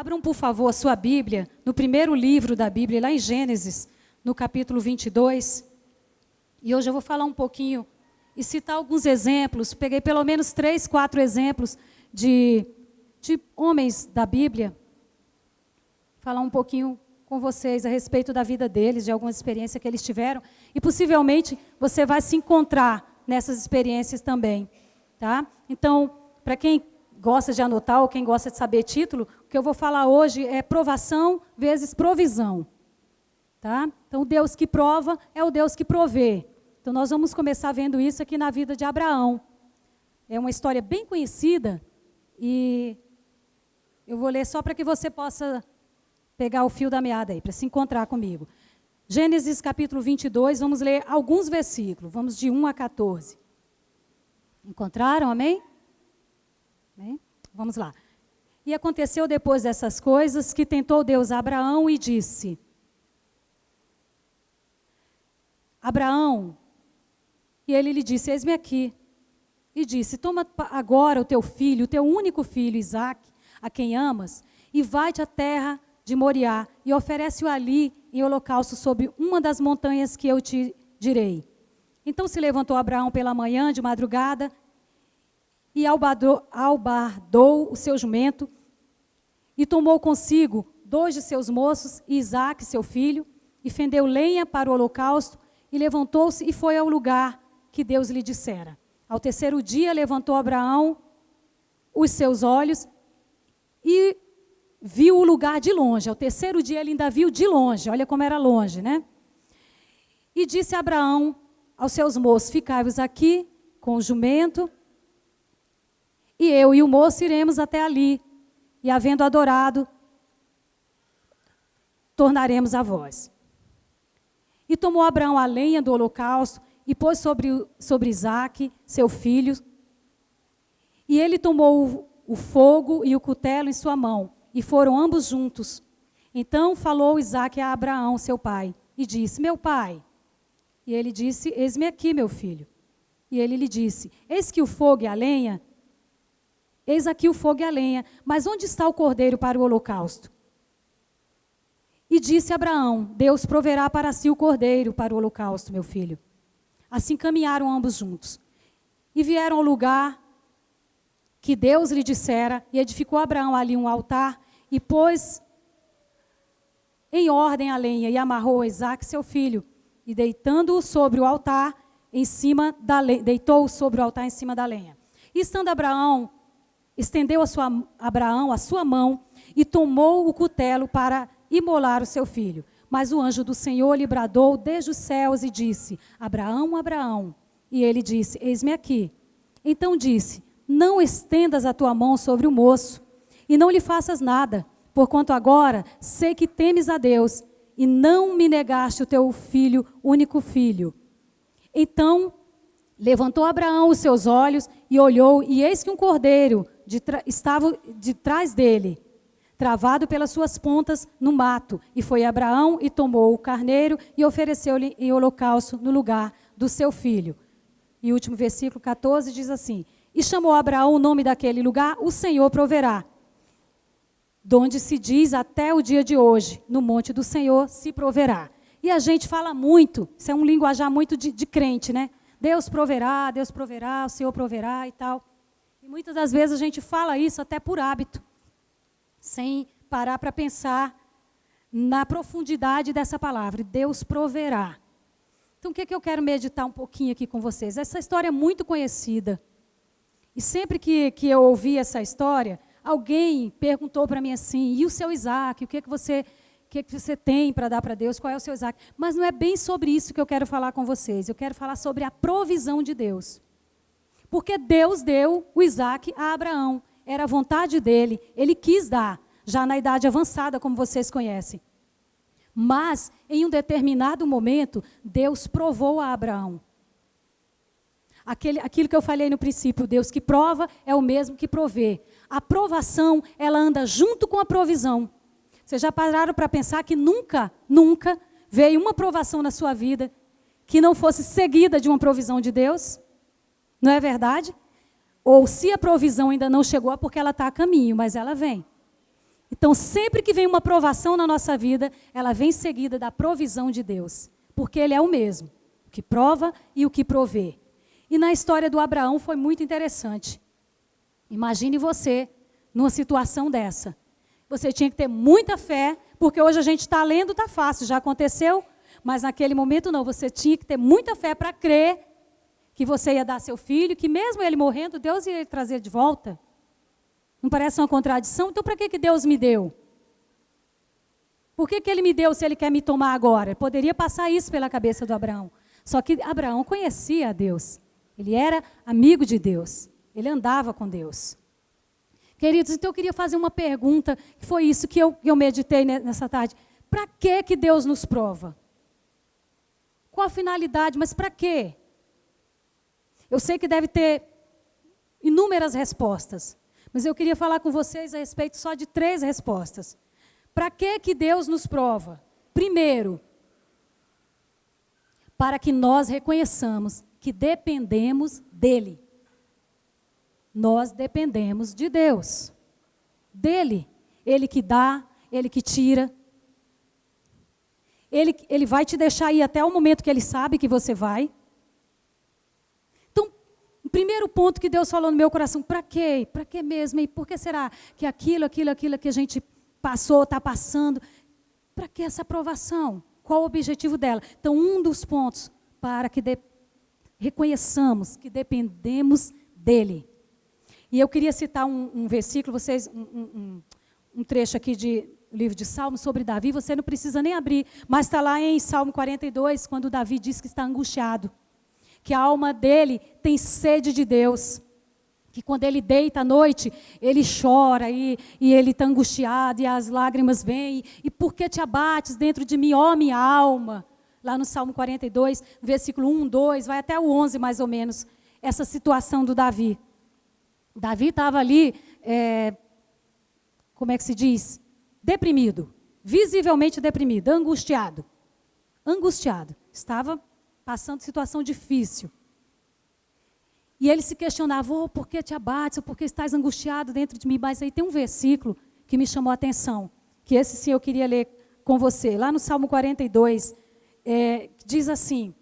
Abram, por favor, a sua Bíblia, no primeiro livro da Bíblia, lá em Gênesis, no capítulo 22. E hoje eu vou falar um pouquinho e citar alguns exemplos. Peguei pelo menos 3, 4 exemplos de homens da Bíblia. Falar um pouquinho com vocês a respeito da vida deles, de alguma experiência que eles tiveram. E possivelmente você vai se encontrar nessas experiências também. Tá? Então, para quem gosta de anotar ou quem gosta de saber título, o que eu vou falar hoje é provação vezes provisão. Tá? Então, o Deus que prova é o Deus que provê. Então, nós vamos começar vendo isso aqui na vida de Abraão. É uma história bem conhecida e eu vou ler só para que você possa pegar o fio da meada aí, para se encontrar comigo. Gênesis capítulo 22, vamos ler alguns versículos, vamos de 1 a 14. Encontraram, amém? Amém? Vamos lá. E aconteceu depois dessas coisas que tentou Deus a Abraão e disse: Abraão, e ele lhe disse: eis-me aqui. E disse: toma agora o teu filho, o teu único filho, Isaque, a quem amas, e vai-te à terra de Moriá, e oferece-o ali em holocausto sobre uma das montanhas que eu te direi. Então se levantou Abraão pela manhã, de madrugada, e albardou o seu jumento, e tomou consigo 2 de seus moços, e Isaque, seu filho, e fendeu lenha para o holocausto, e levantou-se e foi ao lugar que Deus lhe dissera. Ao terceiro dia levantou Abraão os seus olhos e viu o lugar de longe. Ao terceiro dia ele ainda viu de longe, olha como era longe, né? E disse Abraão aos seus moços: ficai-vos aqui com o jumento, e eu e o moço iremos até ali, e havendo adorado, tornaremos a vós. E tomou Abraão a lenha do holocausto, e pôs sobre Isaque, seu filho, e ele tomou o fogo e o cutelo em sua mão, e foram ambos juntos. Então falou Isaque a Abraão, seu pai, e disse: meu pai. E ele disse: eis-me aqui, meu filho. E ele lhe disse: eis que o fogo e a lenha, eis aqui o fogo e a lenha, mas onde está o cordeiro para o holocausto? E disse Abraão: Deus proverá para si o cordeiro para o holocausto, meu filho. Assim caminharam ambos juntos. E vieram ao lugar que Deus lhe dissera, e edificou Abraão ali um altar, e pôs em ordem a lenha, e amarrou Isaque, seu filho, e deitando-o sobre o altar, deitou-o sobre o altar em cima da lenha. E estando Abraão, estendeu Abraão a sua mão, e tomou o cutelo para imolar o seu filho. Mas o anjo do Senhor lhe bradou desde os céus e disse: Abraão, Abraão. E ele disse: eis-me aqui. Então disse: não estendas a tua mão sobre o moço, e não lhe faças nada, porquanto agora sei que temes a Deus, e não me negaste o teu filho, único filho. Então levantou Abraão os seus olhos e olhou, e eis que um cordeiro estava de trás dele, travado pelas suas pontas no mato. E foi Abraão e tomou o carneiro e ofereceu-lhe em holocausto no lugar do seu filho. E o último versículo 14 diz assim: e chamou Abraão o nome daquele lugar: o Senhor proverá. Donde se diz até o dia de hoje: no monte do Senhor se proverá. E a gente fala muito, isso é um linguajar muito de crente, né? Deus proverá, o Senhor proverá e tal. E muitas das vezes a gente fala isso até por hábito, sem parar para pensar na profundidade dessa palavra. Deus proverá. Então, o que eu quero meditar um pouquinho aqui com vocês? Essa história é muito conhecida. E sempre que eu ouvi essa história, alguém perguntou para mim assim: e o seu Isaque? O que você tem para dar para Deus? Qual é o seu Isaque? Mas não é bem sobre isso que eu quero falar com vocês. Eu quero falar sobre a provisão de Deus. Porque Deus deu o Isaque a Abraão. Era a vontade dele, ele quis dar, já na idade avançada, como vocês conhecem. Mas, em um determinado momento, Deus provou a Abraão. Aquilo que eu falei no princípio, Deus que prova é o mesmo que provê. A provação, ela anda junto com a provisão. Vocês já pararam para pensar que nunca veio uma provação na sua vida que não fosse seguida de uma provisão de Deus? Não é verdade? Ou se a provisão ainda não chegou, é porque ela está a caminho, mas ela vem. Então, sempre que vem uma provação na nossa vida, ela vem seguida da provisão de Deus. Porque Ele é o mesmo, o que prova e o que provê. E na história do Abraão foi muito interessante. Imagine você numa situação dessa. Você tinha que ter muita fé, porque hoje a gente está lendo, está fácil, já aconteceu. Mas naquele momento não, você tinha que ter muita fé para crer que você ia dar seu filho, que mesmo ele morrendo, Deus ia trazer de volta. Não parece uma contradição? Então, para que Deus me deu? Por que Ele me deu se Ele quer me tomar agora? Poderia passar isso pela cabeça do Abraão. Só que Abraão conhecia a Deus. Ele era amigo de Deus. Ele andava com Deus. Queridos, então eu queria fazer uma pergunta, que foi isso que eu meditei nessa tarde. Para que Deus nos prova? Qual a finalidade? Mas para quê? Eu sei que deve ter inúmeras respostas. Mas eu queria falar com vocês a respeito só de 3 respostas. Para que Deus nos prova? Primeiro, para que nós reconheçamos que dependemos dEle. Nós dependemos de Deus. Dele. Ele que dá, Ele que tira. Ele vai te deixar ir até o momento que Ele sabe que você vai. O primeiro ponto que Deus falou no meu coração, para quê? Para quê mesmo? E por que será que aquilo que a gente passou, está passando? Para que essa aprovação? Qual o objetivo dela? Então, um dos pontos para que reconheçamos que dependemos dEle. E eu queria citar um versículo, vocês, um trecho aqui do livro de Salmos sobre Davi, você não precisa nem abrir, mas está lá em Salmo 42, quando Davi diz que está angustiado. Que a alma dele tem sede de Deus, que quando ele deita à noite, ele chora e ele está angustiado e as lágrimas vêm. E por que te abates dentro de mim, ó minha alma? Lá no Salmo 42, versículo 1, 2, vai até o 11 mais ou menos, essa situação do Davi. Davi estava ali, como é que se diz? Deprimido, visivelmente deprimido, angustiado. Angustiado, estava passando situação difícil. E ele se questionava, por que te abates, por que estás angustiado dentro de mim? Mas aí tem um versículo que me chamou a atenção, que esse sim eu queria ler com você. Lá no Salmo 42, diz assim,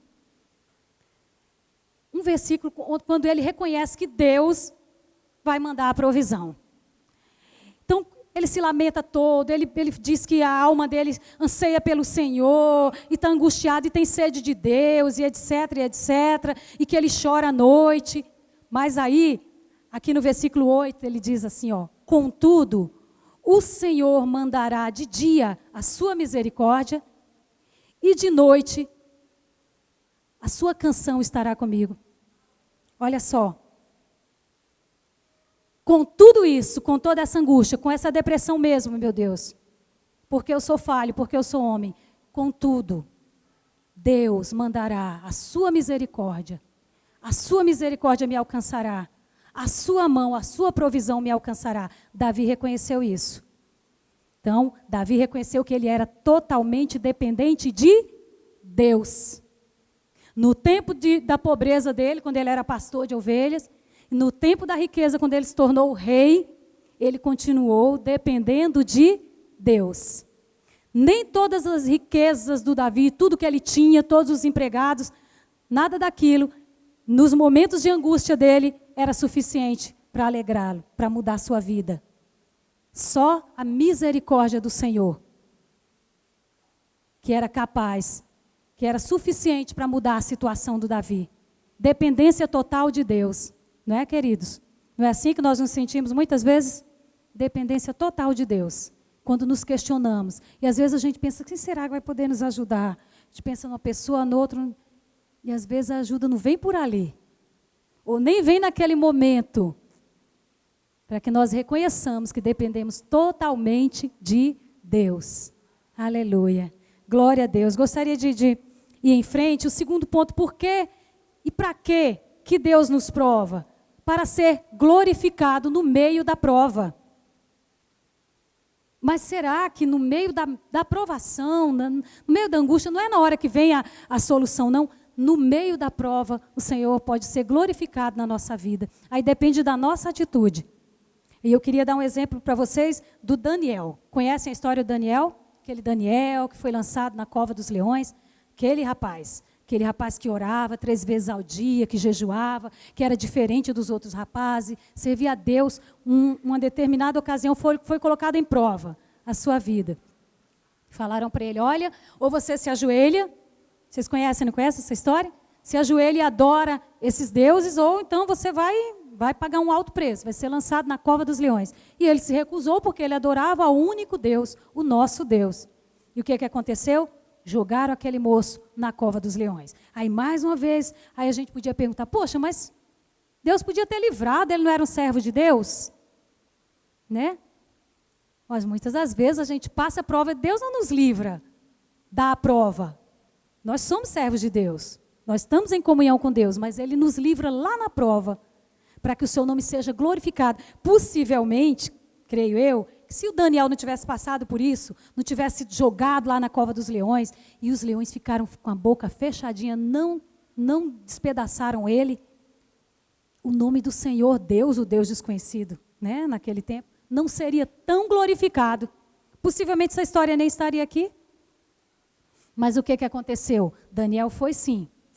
um versículo quando ele reconhece que Deus vai mandar a provisão. Então, ele se lamenta todo, ele diz que a alma dele anseia pelo Senhor, e está angustiado, e tem sede de Deus, e etc, e que ele chora à noite. Mas aí, aqui no versículo 8, ele diz assim, contudo, o Senhor mandará de dia a sua misericórdia, e de noite a sua canção estará comigo. Olha só. Com tudo isso, com toda essa angústia, com essa depressão mesmo, meu Deus, porque eu sou falho, porque eu sou homem, contudo, Deus mandará a sua misericórdia me alcançará, a sua mão, a sua provisão me alcançará. Davi reconheceu isso. Então, Davi reconheceu que ele era totalmente dependente de Deus. No tempo da pobreza dele, quando ele era pastor de ovelhas, no tempo da riqueza, quando ele se tornou rei, ele continuou dependendo de Deus. Nem todas as riquezas do Davi, tudo que ele tinha, todos os empregados, nada daquilo, nos momentos de angústia dele, era suficiente para alegrá-lo, para mudar a sua vida. Só a misericórdia do Senhor, que era capaz, que era suficiente para mudar a situação do Davi. Dependência total de Deus. Não é, queridos? Não é assim que nós nos sentimos muitas vezes? Dependência total de Deus. Quando nos questionamos. E às vezes a gente pensa, quem será que vai poder nos ajudar? A gente pensa numa pessoa, no outro. E às vezes a ajuda não vem por ali. Ou nem vem naquele momento. Para que nós reconheçamos que dependemos totalmente de Deus. Aleluia. Glória a Deus. Gostaria de ir em frente. O segundo ponto, por quê e para quê que Deus nos prova? Para ser glorificado no meio da prova. Mas será que no meio da provação, no meio da angústia, não é na hora que vem a solução, não. No meio da prova, o Senhor pode ser glorificado na nossa vida. Aí depende da nossa atitude. E eu queria dar um exemplo para vocês do Daniel. Conhecem a história do Daniel? Aquele Daniel que foi lançado na cova dos leões. Aquele rapaz que orava 3 vezes ao dia, que jejuava, que era diferente dos outros rapazes, servia a Deus. Uma determinada ocasião foi colocado em prova a sua vida. Falaram para ele, olha, ou você se ajoelha, vocês conhecem, não conhecem essa história? Se ajoelha e adora esses deuses, ou então você vai pagar um alto preço, vai ser lançado na cova dos leões. E ele se recusou porque ele adorava ao único Deus, o nosso Deus. E o que aconteceu? Jogaram aquele moço na cova dos leões. Aí, mais uma vez, aí a gente podia perguntar, poxa, mas Deus podia ter livrado, ele não era um servo de Deus? Né? Mas muitas das vezes a gente passa a prova, Deus não nos livra da prova. Nós somos servos de Deus, nós estamos em comunhão com Deus, mas Ele nos livra lá na prova, para que o seu nome seja glorificado. Possivelmente, creio eu, que se o Daniel não tivesse passado por isso, não tivesse sido jogado lá na cova dos leões, e os leões ficaram com a boca fechadinha, não despedaçaram ele, o nome do Senhor Deus, o Deus desconhecido, né, naquele tempo, não seria tão glorificado. Possivelmente essa história nem estaria aqui. Mas o que aconteceu? Daniel foi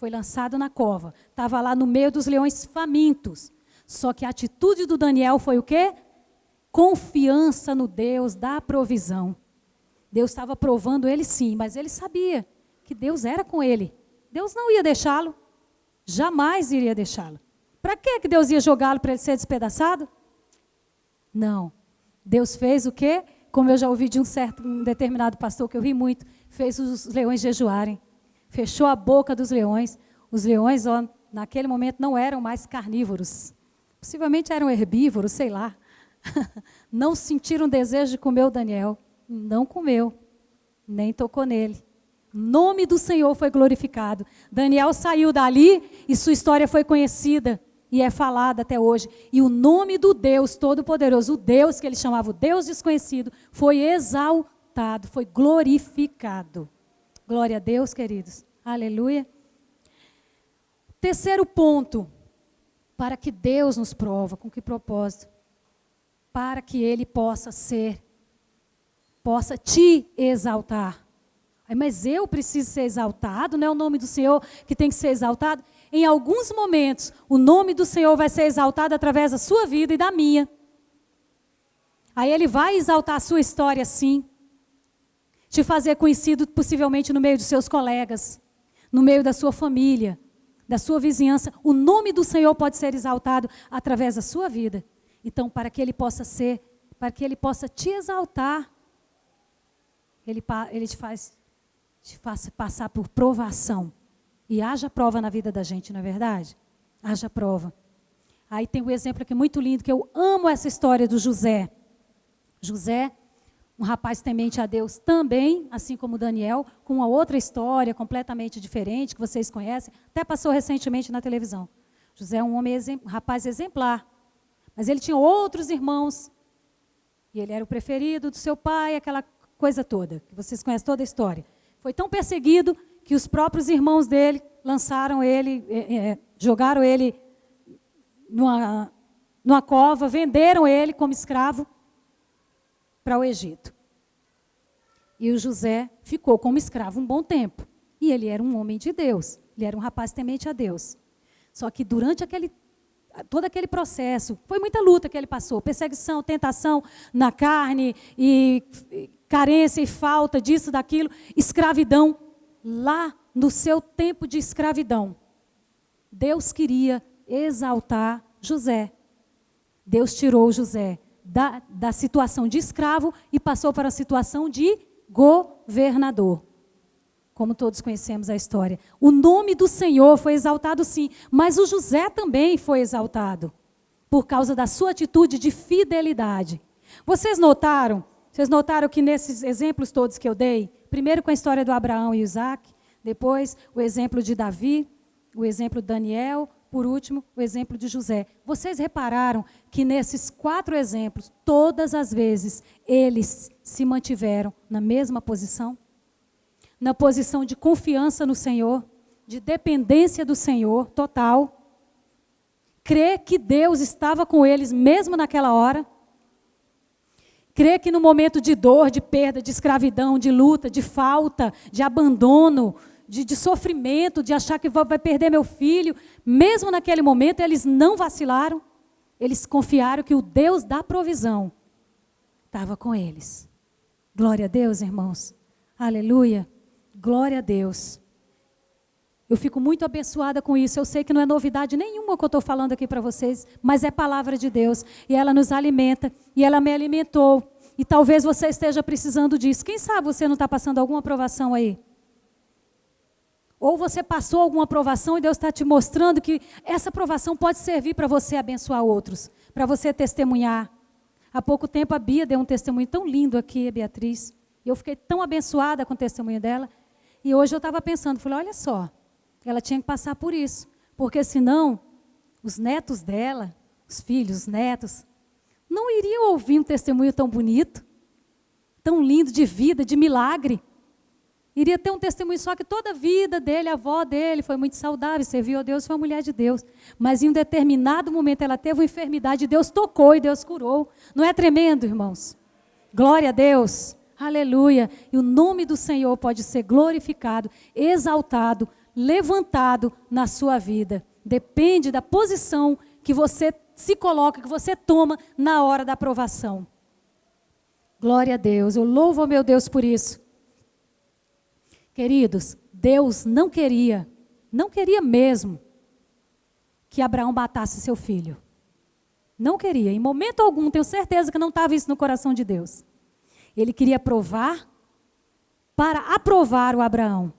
lançado na cova. Estava lá no meio dos leões famintos. Só que a atitude do Daniel foi o quê? Confiança no Deus da provisão. Deus estava provando ele sim, mas ele sabia que Deus era com ele. Deus não ia deixá-lo. Jamais iria deixá-lo. Para que Deus ia jogá-lo para ele ser despedaçado? Não. Deus fez o quê? Como eu já ouvi de um determinado pastor, que eu ri muito, fez os leões jejuarem. Fechou a boca dos leões. Os leões, naquele momento, não eram mais carnívoros. Possivelmente eram herbívoros, sei lá. Não sentiram desejo de comer o Daniel. Não comeu. Nem tocou nele. O nome do Senhor foi glorificado. Daniel saiu dali e sua história foi conhecida. E é falada até hoje. E o nome do Deus Todo-Poderoso, o Deus que ele chamava o Deus desconhecido, foi exaltado, foi glorificado. Glória a Deus, queridos. Aleluia. Terceiro ponto, para que Deus nos prova, com que propósito? Para que Ele possa te exaltar. Mas eu preciso ser exaltado, não é o nome do Senhor que tem que ser exaltado? Em alguns momentos, o nome do Senhor vai ser exaltado através da sua vida e da minha. Aí Ele vai exaltar a sua história, sim. Te fazer conhecido, possivelmente, no meio dos seus colegas, no meio da sua família, da sua vizinhança. O nome do Senhor pode ser exaltado através da sua vida. Então, para que Ele possa te exaltar, Ele te faça passar por provação. E haja prova na vida da gente, não é verdade? Haja prova. Aí tem um exemplo aqui muito lindo, que eu amo essa história do José. José, um rapaz temente a Deus também, assim como Daniel, com uma outra história completamente diferente, que vocês conhecem, até passou recentemente na televisão. José é um rapaz exemplar, mas ele tinha outros irmãos, e ele era o preferido do seu pai, aquela coisa toda, que vocês conhecem toda a história. Foi tão perseguido que os próprios irmãos dele lançaram ele, jogaram ele numa cova, venderam ele como escravo para o Egito. E o José ficou como escravo um bom tempo. E ele era um homem de Deus, ele era um rapaz temente a Deus. Só que durante todo aquele processo, foi muita luta que ele passou, perseguição, tentação na carne, e carência e falta disso, daquilo, escravidão. Lá no seu tempo de escravidão, Deus queria exaltar José. Deus tirou José da situação de escravo e passou para a situação de governador. Como todos conhecemos a história. O nome do Senhor foi exaltado sim, mas o José também foi exaltado, por causa da sua atitude de fidelidade. Vocês notaram que nesses exemplos todos que eu dei, primeiro com a história do Abraão e Isaac, depois o exemplo de Davi, o exemplo de Daniel, por último, o exemplo de José. Vocês repararam que nesses 4 exemplos, todas as vezes, eles se mantiveram na mesma posição? Na posição de confiança no Senhor, de dependência do Senhor, total. Crer que Deus estava com eles mesmo naquela hora. Crê que no momento de dor, de perda, de escravidão, de luta, de falta, de abandono, de sofrimento, de achar que vai perder meu filho, mesmo naquele momento eles não vacilaram, eles confiaram que o Deus da provisão estava com eles. Glória a Deus, irmãos. Aleluia. Glória a Deus. Eu fico muito abençoada com isso. Eu sei que não é novidade nenhuma que eu estou falando aqui para vocês, mas é palavra de Deus. E ela nos alimenta, e ela me alimentou. E talvez você esteja precisando disso. Quem sabe você não está passando alguma provação aí? Ou você passou alguma provação e Deus está te mostrando que essa provação pode servir para você abençoar outros, para você testemunhar. Há pouco tempo a Bia deu um testemunho tão lindo aqui, a Beatriz. E eu fiquei tão abençoada com o testemunho dela. E hoje eu estava pensando, falei, olha só, ela tinha que passar por isso. Porque senão, os netos dela, os filhos, os netos, não iriam ouvir um testemunho tão bonito, tão lindo, de vida, de milagre. Iria ter um testemunho só que toda a vida dele, a avó dele, foi muito saudável, serviu a Deus, foi uma mulher de Deus. Mas em um determinado momento ela teve uma enfermidade, Deus tocou e Deus curou. Não é tremendo, irmãos? Glória a Deus. Aleluia. E o nome do Senhor pode ser glorificado, exaltado, levantado na sua vida. Depende da posição que você se coloca, que você toma na hora da aprovação. Glória a Deus. Eu louvo ao meu Deus por isso. Queridos, Deus não queria mesmo que Abraão matasse seu filho. Não queria, em momento algum, tenho certeza que não estava isso no coração de Deus. Ele queria provar, para aprovar o Abraão.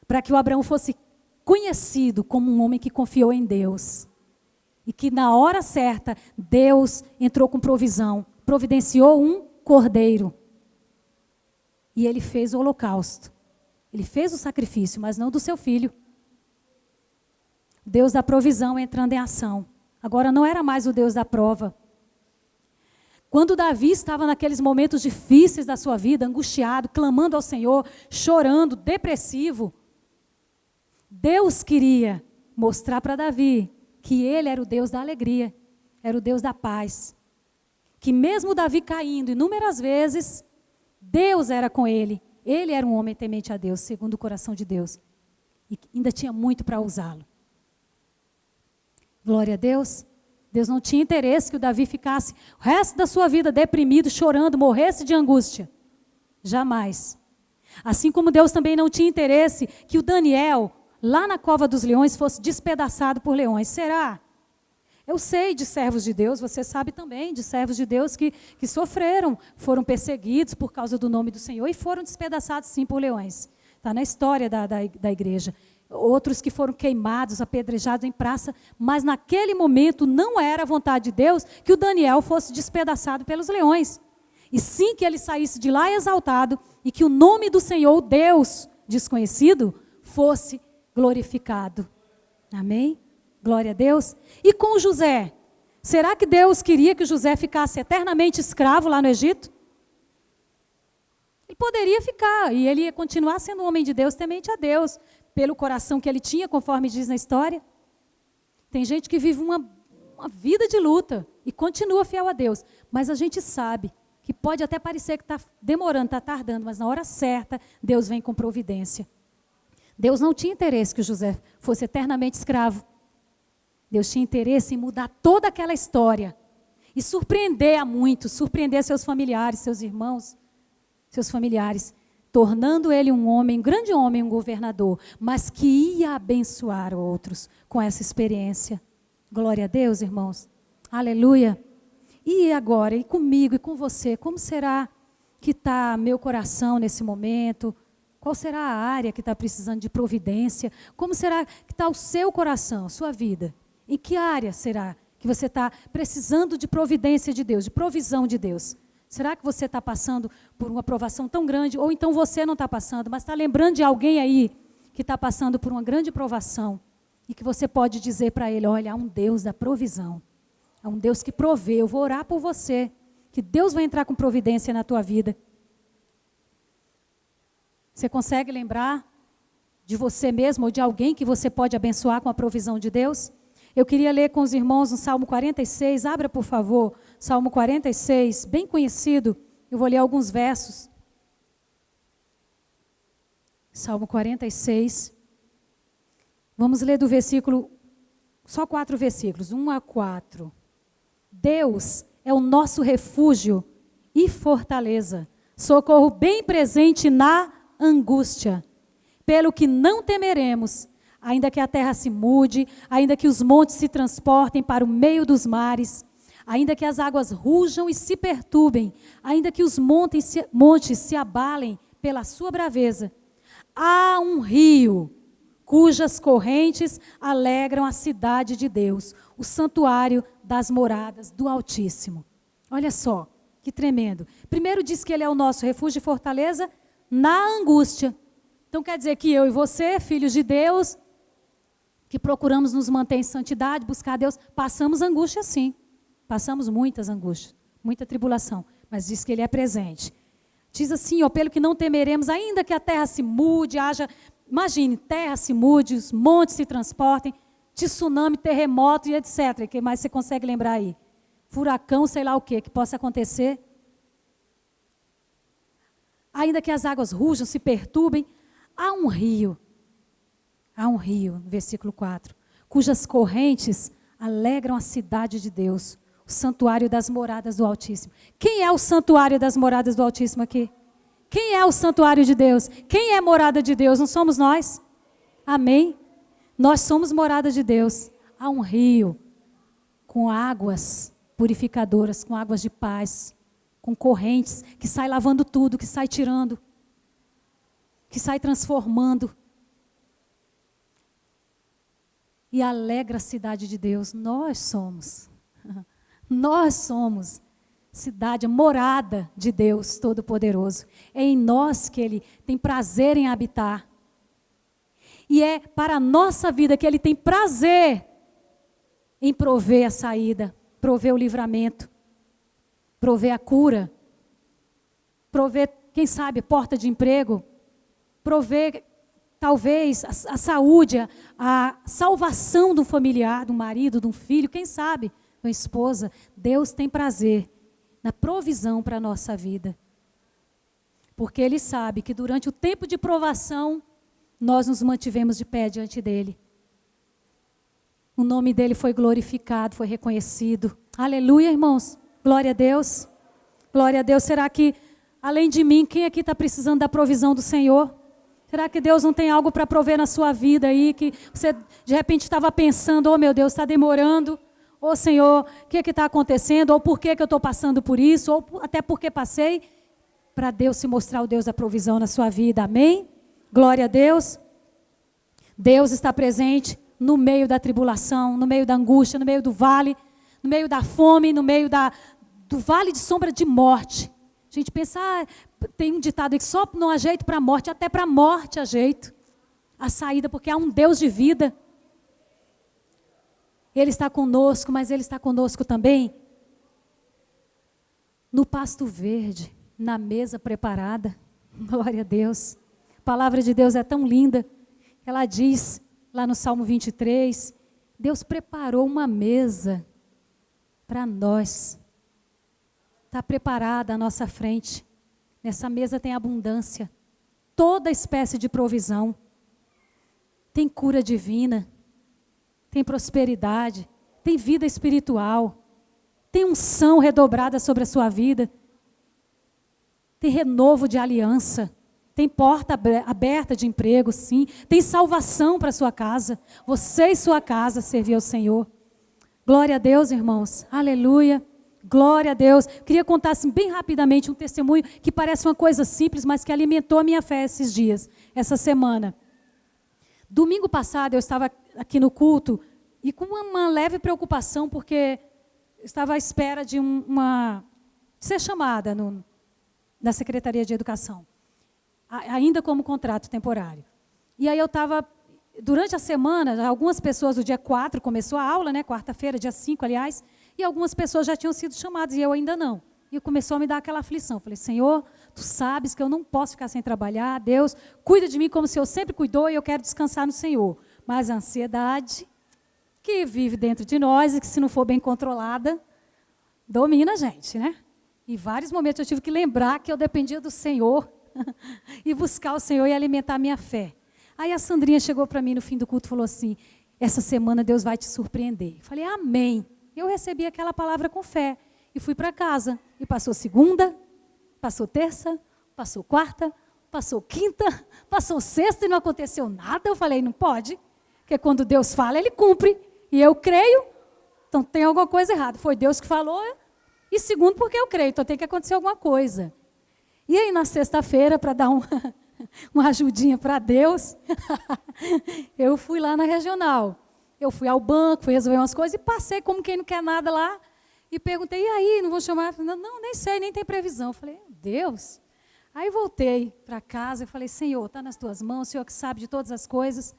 Para que o Abraão fosse conhecido como um homem que confiou em Deus. E que na hora certa, Deus entrou com provisão, providenciou um cordeiro. E ele fez o holocausto. Ele fez o sacrifício, mas não do seu filho. Deus da provisão entrando em ação. Agora não era mais o Deus da prova. Quando Davi estava naqueles momentos difíceis da sua vida, angustiado, clamando ao Senhor, chorando, depressivo, Deus queria mostrar para Davi que ele era o Deus da alegria, era o Deus da paz. Que mesmo Davi caindo inúmeras vezes, Deus era com ele. Ele era um homem temente a Deus, segundo o coração de Deus. E ainda tinha muito para usá-lo. Glória a Deus. Deus não tinha interesse que o Davi ficasse o resto da sua vida deprimido, chorando, morresse de angústia. Jamais. Assim como Deus também não tinha interesse que o Daniel, lá na cova dos leões, fosse despedaçado por leões. Será? Eu sei de servos de Deus, você sabe também de servos de Deus que sofreram, foram perseguidos por causa do nome do Senhor e foram despedaçados sim por leões. Está na história da igreja. Outros que foram queimados, apedrejados em praça, mas naquele momento não era a vontade de Deus que o Daniel fosse despedaçado pelos leões. E sim que ele saísse de lá exaltado e que o nome do Senhor, Deus desconhecido, fosse glorificado. Amém? Glória a Deus. E com José? Será que Deus queria que José ficasse eternamente escravo lá no Egito? Ele poderia ficar, e ele ia continuar sendo um homem de Deus, temente a Deus, pelo coração que ele tinha, conforme diz na história. Tem gente que vive uma vida de luta e continua fiel a Deus, mas a gente sabe que pode até parecer que está demorando, está tardando, mas na hora certa, Deus vem com providência. Deus não tinha interesse que José fosse eternamente escravo. Deus tinha interesse em mudar toda aquela história e surpreender a muitos, surpreender seus familiares, seus irmãos, seus familiares, tornando ele um homem, um grande homem, um governador, mas que ia abençoar outros com essa experiência. Glória a Deus, irmãos. Aleluia. E agora, e comigo, e com você, como será que está meu coração nesse momento? Qual será a área que está precisando de providência? Como será que está o seu coração, sua vida? Em que área será que você está precisando de providência de Deus, de provisão de Deus? Será que você está passando por uma provação tão grande? Ou então você não está passando, mas está lembrando de alguém aí que está passando por uma grande provação e que você pode dizer para ele, olha, há um Deus da provisão, há um Deus que provê, eu vou orar por você, que Deus vai entrar com providência na tua vida. Você consegue lembrar de você mesmo ou de alguém que você pode abençoar com a provisão de Deus? Eu queria ler com os irmãos no Salmo 46, abra por favor, Salmo 46, bem conhecido. Eu vou ler alguns versos. Salmo 46. Vamos ler do versículo, só 4 versículos, 1 a 4. Deus é o nosso refúgio e fortaleza, socorro bem presente na angústia. Pelo que não temeremos, ainda que a terra se mude, ainda que os montes se transportem para o meio dos mares, ainda que as águas rujam e se perturbem, ainda que os montes se abalem pela sua braveza. Há um rio cujas correntes alegram a cidade de Deus, o santuário das moradas do Altíssimo. Olha só, que tremendo. Primeiro diz que ele é o nosso refúgio e fortaleza na angústia. Então quer dizer que eu e você, filhos de Deus, que procuramos nos manter em santidade, buscar Deus, passamos angústia sim. Passamos muitas angústias, muita tribulação, mas diz que ele é presente. Diz assim, ó, pelo que não temeremos, ainda que a terra se mude, haja, imagine, terra se mude, os montes se transportem, tsunami, terremoto e etc. O que mais você consegue lembrar aí? Furacão, sei lá o que possa acontecer. Ainda que as águas rujam, se perturbem, há um rio, versículo 4, cujas correntes alegram a cidade de Deus, o santuário das moradas do Altíssimo. Quem é o santuário das moradas do Altíssimo aqui? Quem é o santuário de Deus? Quem é morada de Deus? Não somos nós? Amém? Nós somos morada de Deus. Há um rio com águas purificadoras, com águas de paz, com correntes que sai lavando tudo, que sai tirando, que sai transformando. E alegra a cidade de Deus. Nós somos cidade, morada de Deus Todo-Poderoso. É em nós que Ele tem prazer em habitar. E é para a nossa vida que Ele tem prazer em prover a saída, prover o livramento, prover a cura, prover, quem sabe, porta de emprego, prover, talvez, a saúde, a salvação de um familiar, de um marido, de um filho, quem sabe, de uma esposa. Deus tem prazer na provisão para a nossa vida. Porque Ele sabe que durante o tempo de provação, nós nos mantivemos de pé diante dEle. O nome dEle foi glorificado, foi reconhecido. Aleluia, irmãos. Glória a Deus. Glória a Deus. Será que, além de mim, quem aqui está precisando da provisão do Senhor? Será que Deus não tem algo para prover na sua vida aí, que você de repente estava pensando, oh meu Deus, está demorando, oh Senhor, o que está acontecendo, ou por que eu estou passando por isso, ou até porque passei, para Deus se mostrar o Deus da provisão na sua vida, amém? Glória a Deus. Deus está presente no meio da tribulação, no meio da angústia, no meio do vale, no meio da fome, no meio do vale de sombra de morte. A gente pensa, tem um ditado aí que só não há jeito para a morte, até para a morte há jeito. A saída, porque há um Deus de vida. Ele está conosco, mas Ele está conosco também no pasto verde, na mesa preparada. Glória a Deus. A palavra de Deus é tão linda. Ela diz, lá no Salmo 23, Deus preparou uma mesa para nós. Está preparada à nossa frente. Nessa mesa tem abundância. Toda espécie de provisão. Tem cura divina. Tem prosperidade. Tem vida espiritual. Tem unção redobrada sobre a sua vida. Tem renovo de aliança. Tem porta aberta de emprego, sim. Tem salvação para a sua casa. Você e sua casa servir ao Senhor. Glória a Deus, irmãos. Aleluia. Glória a Deus. Queria contar assim, bem rapidamente um testemunho que parece uma coisa simples, mas que alimentou a minha fé esses dias, essa semana. Domingo passado eu estava aqui no culto e com uma leve preocupação, porque eu estava à espera de ser chamada na Secretaria de Educação, ainda como contrato temporário. E aí eu estava, durante a semana, algumas pessoas, o dia 4 começou a aula, né, quarta-feira, dia 5, aliás, e algumas pessoas já tinham sido chamadas, e eu ainda não. E começou a me dar aquela aflição. Falei, Senhor, Tu sabes que eu não posso ficar sem trabalhar. Deus, cuida de mim como o Senhor sempre cuidou e eu quero descansar no Senhor. Mas a ansiedade que vive dentro de nós e que se não for bem controlada, domina a gente, né? Em vários momentos eu tive que lembrar que eu dependia do Senhor e buscar o Senhor e alimentar a minha fé. Aí a Sandrinha chegou para mim no fim do culto e falou assim, essa semana Deus vai te surpreender. Eu falei, amém. Eu recebi aquela palavra com fé e fui para casa. E passou segunda, passou terça, passou quarta, passou quinta, passou sexta e não aconteceu nada. Eu falei, não pode, porque quando Deus fala, Ele cumpre. E eu creio, então tem alguma coisa errada. Foi Deus que falou, e segundo, porque eu creio, então tem que acontecer alguma coisa. E aí, na sexta-feira, para dar uma ajudinha para Deus, eu fui lá na regional. Eu fui ao banco, fui resolver umas coisas e passei como quem não quer nada lá. E perguntei, e aí, não vou chamar? Não, nem sei, nem tem previsão. Eu falei, Deus. Aí voltei para casa e falei, Senhor, está nas tuas mãos, Senhor que sabe de todas as coisas.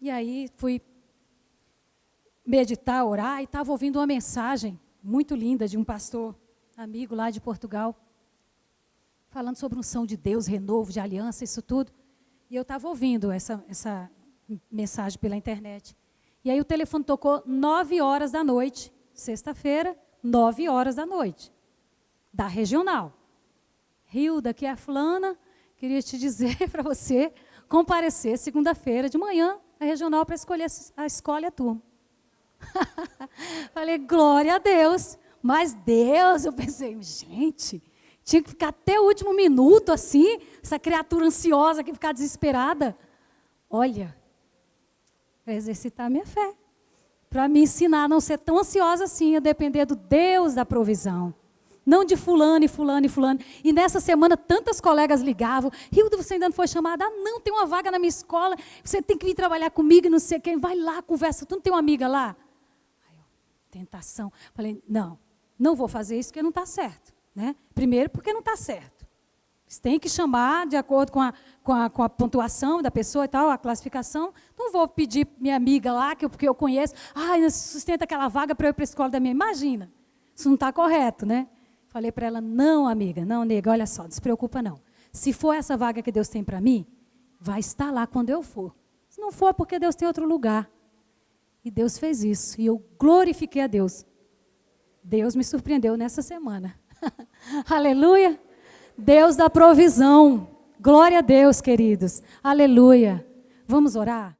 E aí fui meditar, orar, e estava ouvindo uma mensagem muito linda de um pastor amigo lá de Portugal, falando sobre unção de Deus, renovo, de aliança, isso tudo. E eu estava ouvindo essa mensagem pela internet. E aí o telefone tocou 9 horas da noite, sexta-feira, 9 horas da noite, da regional. Hilda, que é a fulana, queria te dizer para você comparecer segunda-feira de manhã na regional para escolher a escola e a turma. Falei, glória a Deus. Mas Deus, eu pensei, gente, tinha que ficar até o último minuto assim, essa criatura ansiosa que ficar desesperada. Olha, para exercitar a minha fé, para me ensinar a não ser tão ansiosa assim, a depender do Deus da provisão. Não de fulano e fulano e fulano. E nessa semana, tantas colegas ligavam. Hilda, você ainda não foi chamada? Ah, não, tem uma vaga na minha escola. Você tem que vir trabalhar comigo e não sei quem. Vai lá, conversa. Tu não tem uma amiga lá? Aí, tentação. Falei, não vou fazer isso porque não está certo. Né? Primeiro, porque não está certo. Você tem que chamar de acordo com a pontuação da pessoa e tal, a classificação. Não vou pedir minha amiga lá, porque eu conheço. Ah, sustenta aquela vaga para eu ir para a escola da minha. Imagina. Isso não está correto, né? Falei para ela, não, amiga, não, nega, olha só, não se preocupa não. Se for essa vaga que Deus tem para mim, vai estar lá quando eu for. Se não for, porque Deus tem outro lugar. E Deus fez isso. E eu glorifiquei a Deus. Deus me surpreendeu nessa semana. Aleluia. Deus da provisão. Glória a Deus, queridos. Aleluia. Vamos orar?